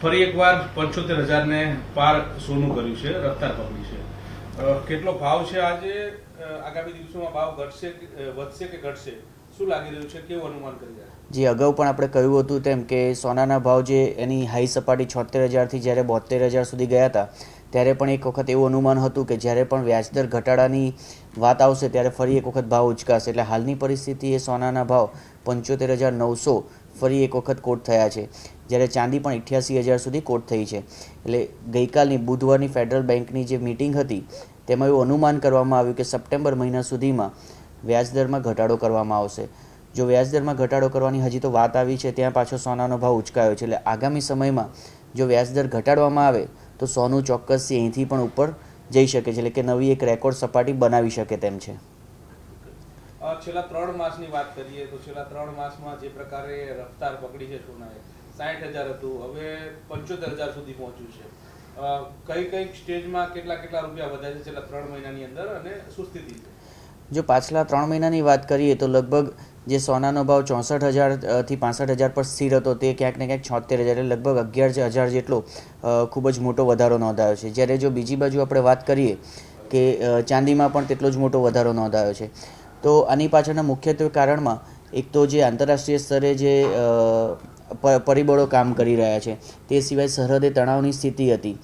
ફરી એકવાર 75,000 ને પાર સોનું કર્યું છે, રફતાર પકડી છે. કેટલો ભાવ છે આજે? આગામી દિવસોમાં ભાવ ઘટશે, વધશે કે ઘટશે? શું લાગી રહ્યું છે? કેવું અનુમાન કરી રહ્યા છે? જે અગાઉ પણ આપણે કહ્યું હતું તેમ કે સોનાના ભાવ જે એની હાઈ સપાટી 76,000થી જ્યારે 72,000 સુધી ગયા હતા, ત્યારે પણ એક વખત એવું અનુમાન હતું કે જ્યારે પણ વ્યાજદર ઘટાડાની વાત આવશે ત્યારે ફરી એક વખત ભાવ ઉચકાશે. એટલે હાલની પરિસ્થિતિ એ સોનાના ભાવ 75,900 ફરી એક વખત કોટ થયા છે, જ્યારે ચાંદી પણ 88,000 સુધી કોટ થઈ છે. એટલે ગઈકાલની બુધવારની ફેડરલ બેંકની જે મિટિંગ હતી તેમાં એવું અનુમાન કરવામાં આવ્યું કે સપ્ટેમ્બર મહિના સુધીમાં વ્યાજદરમાં ઘટાડો કરવામાં આવશે. જો વ્યાજદરમાં ઘટાડો કરવાની હજી તો વાત આવી છે, ત્યાં પાછો સોનાનો ભાવ ઉચકાયો છે. એટલે આગામી સમયમાં જો વ્યાજદર ઘટાડવામાં આવે તો સોનું ચોક્કસથી અહીંથી પણ ઉપર જઈ શકે છે, એટલે કે નવી એક રેકોર્ડ સપાટી બનાવી શકે તેમ છે. છેલ્લા 3 માસની વાત કરીએ તો છેલ્લા 3 માસમાં જે પ્રકારે રફતાર પકડી છે સોનાએ, 60,000 હતું, હવે 75,000 સુધી પહોંચ્યું છે. કઈ સ્ટેજમાં કેટલા રૂપિયા વધ્યા છે છેલ્લા 3 મહિનાની અંદર અને શું સ્થિતિ છે? જો પાછલા 3 મહિનાની વાત કરીએ તો લગભગ જે સોનાનો ભાવ 64,000થી 65,000 પર સ્થિર હતો તે ક્યાંક ને ક્યાંક 76,000 એટલે લગભગ 11,000 જેટલો ખૂબ જ મોટો વધારો નોંધાયો છે. જ્યારે જો બીજી બાજુ આપણે વાત કરીએ કે ચાંદીમાં પણ તેટલો જ મોટો વધારો નોંધાયો છે. તો આની પાછળના મુખ્યત્વે કારણમાં એક તો જે આંતરરાષ્ટ્રીય સ્તરે જે પરિબળો કામ કરી રહ્યા છે, તે સિવાય સરહદે તણાવની સ્થિતિ હતી,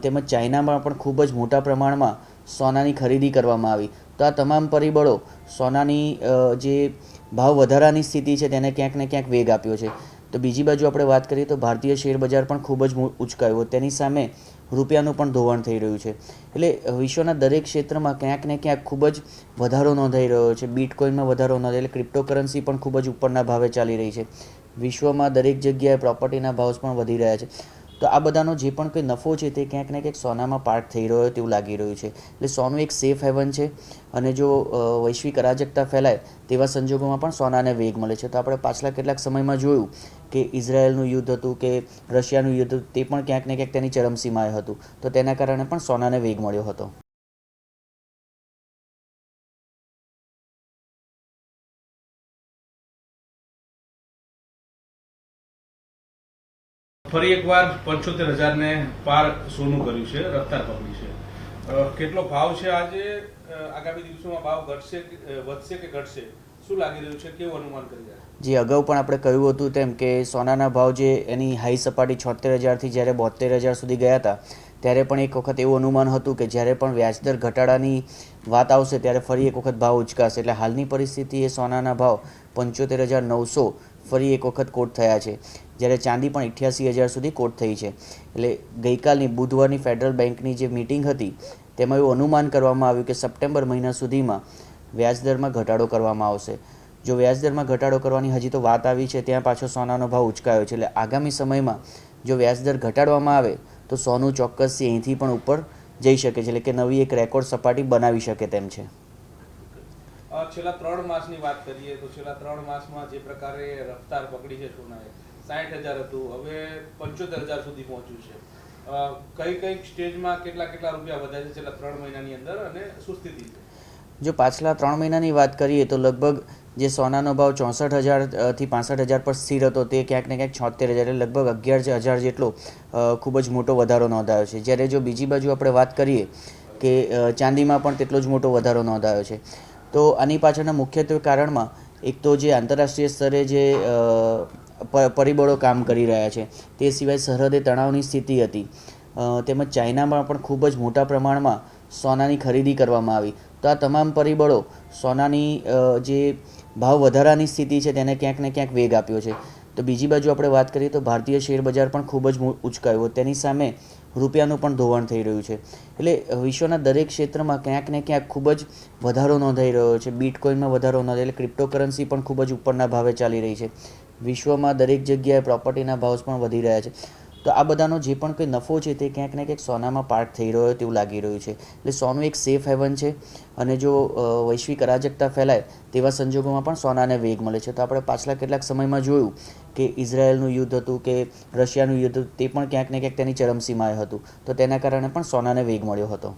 તેમજ ચાઇનામાં પણ ખૂબ જ મોટા પ્રમાણમાં સોનાની ખરીદી કરવામાં આવી. તો આ તમામ પરિબળો સોનાની જે ભાવ વધારાની સ્થિતિ છે તેને ક્યાંક ને ક્યાંક વેગ આપ્યો છે. તો બીજી બાજુ આપણે વાત કરીએ તો ભારતીય શેર બજાર પણ ખૂબ જ ઉચકાયું, તેની સામે રૂપિયાનું પણ ધોવાણ થઈ રહ્યું છે. એટલે વિશ્વના દરેક ક્ષેત્રમાં ક્યાંક ને ક્યાંક ખૂબ જ વધારો નોંધાઈ રહ્યો છે. બિટકોઇનમાં વધારો નોંધાય, એટલે ક્રિપ્ટોકરન્સી પણ ખૂબ જ ઉપરના ભાવે ચાલી રહી છે. વિશ્વમાં દરેક જગ્યાએ પ્રોપર્ટીના ભાવ પણ વધી રહ્યા છે. તો આ બધાનો જે પણ કંઈ નફો છે તે ક્યાંક ને ક્યાંક સોનામાં પાર્ક થઈ રહ્યો તેવું લાગી રહ્યું છે. એટલે સોનું એક સેફ હેવન છે, અને જો વૈશ્વિક અરાજકતા ફેલાય તેવા સંજોગોમાં પણ સોનાને વેગ મળે છે. તો આપણે પાછલા કેટલાક સમયમાં જોયું કે ઇઝરાયલનું યુદ્ધ હતું કે રશિયાનું યુદ્ધ હતું, તે પણ ક્યાંક ને ક્યાંક તેની ચરમસીમાએ હતું. તો તેના કારણે પણ સોનાને વેગ મળ્યો હતો. ફરી એકવાર 75,000 ને પાર સોનું કર્યું છે, રફતાર પકડી છે. કેટલો ભાવ છે આજે? આગામી દિવસોમાં ભાવ ઘટશે, વધશે કે ઘટશે? શું લાગી રહ્યું છે? કેવું અનુમાન કરી રહ્યા છે? જે અગાઉ પણ આપણે કહ્યું હતું તેમ કે સોનાના ભાવ જે એની હાઈ સપાટી 76,000થી જ્યારે 72,000 સુધી ગયા હતા, ત્યારે પણ એક વખત એવું અનુમાન હતું કે જ્યારે પણ વ્યાજદર ઘટાડાની વાત આવશે ત્યારે ફરી એક વખત ભાવ ઉચકાશે. એટલે હાલની પરિસ્થિતિ એ સોનાના ભાવ 75,900 ફરી એક વખત કોટ થયા છે, જ્યારે ચાંદી પણ 88,000 સુધી કોટ થઈ છે. એટલે ગઈકાલની બુધવારની ફેડરલ બેંકની જે મિટિંગ હતી તેમાં એવું અનુમાન કરવામાં આવ્યું કે સપ્ટેમ્બર મહિના સુધીમાં વ્યાજદરમાં ઘટાડો કરવામાં આવશે. જો વ્યાજદરમાં ઘટાડો કરવાની હજી તો વાત આવી છે, ત્યાં પાછો સોનાનો ભાવ ઉચકાયો છે. એટલે આગામી સમયમાં જો વ્યાજદર ઘટાડવામાં આવે તો સોનું ચોક્કસથી અહીંથી પણ ઉપર જઈ શકે છે, એટલે કે નવી એક રેકોર્ડ સપાટી બનાવી શકે તેમ છે. છેલ્લા 3 માસની વાત કરીએ તો છેલ્લા 3 માસમાં જે પ્રકારે રફતાર પકડી છે સોનાએ, 60,000 હતું, હવે 75,000 સુધી પહોંચ્યું છે. કઈ સ્ટેજમાં કેટલા રૂપિયા વધ્યા છે છેલ્લા 3 મહિનાની અંદર અને શું સ્થિતિ છે? જો પાછલા 3 મહિનાની વાત કરીએ તો લગભગ જે સોનાનો ભાવ 64,000થી 65,000 પર સ્થિર હતો તે ક્યાંક ને ક્યાંક 76,000 એટલે લગભગ 11,000 જેટલો ખૂબ જ મોટો વધારો નોંધાયો છે. જ્યારે જો બીજી બાજુ આપણે વાત કરીએ કે ચાંદીમાં પણ તેટલો જ મોટો વધારો નોંધાયો છે. તો આની પાછળના મુખ્યત્વે કારણમાં એક તો જે આંતરરાષ્ટ્રીય સ્તરે જે પરિબળો કામ કરી રહ્યા છે, તે સિવાય સરહદે તણાવની સ્થિતિ હતી, તેમજ ચાઇનામાં પણ ખૂબ જ મોટા પ્રમાણમાં સોનાની ખરીદી કરવામાં આવી. તો આ તમામ પરિબળો સોનાની જે ભાવ વધારાની સ્થિતિ છે તેને ક્યાંક ને ક્યાંક વેગ આપ્યો છે. તો બીજી બાજુ આપણે વાત કરીએ તો ભારતીય શેર બજાર પણ ખૂબ જ ઉચકાયું, તેની સામે રૂપિયાનું પણ ધોવાણ થઈ રહ્યું છે. એટલે વિશ્વના દરેક ક્ષેત્રમાં ક્યાંક ને ક્યાંક ખૂબ જ વધારો નોંધાઈ રહ્યો છે. બિટકોઇનમાં વધારો નોંધાય, એટલે ક્રિપ્ટોકરન્સી પણ ખૂબ જ ઉપરના ભાવે ચાલી રહી છે. વિશ્વમાં દરેક જગ્યાએ પ્રોપર્ટીના ભાવ પણ વધી રહ્યા છે. તો આ બધાનો જે પણ કંઈ નફો છે તે ક્યાંક ને ક્યાંક સોનામાં પાર્ક થઈ રહ્યો તેવું લાગી રહ્યું છે. એટલે સોનું એક સેફ હેવન છે, અને જો વૈશ્વિક અરાજકતા ફેલાય તેવા સંજોગોમાં પણ સોનાને વેગ મળે છે. તો આપણે પાછલા કેટલાક સમયમાં જોયું કે ઇઝરાયલનું યુદ્ધ હતું કે રશિયાનું યુદ્ધ હતું, તે પણ ક્યાંક ને ક્યાંક તેની ચરમસીમાએ હતું. તો તેના કારણે પણ સોનાને વેગ મળ્યો હતો.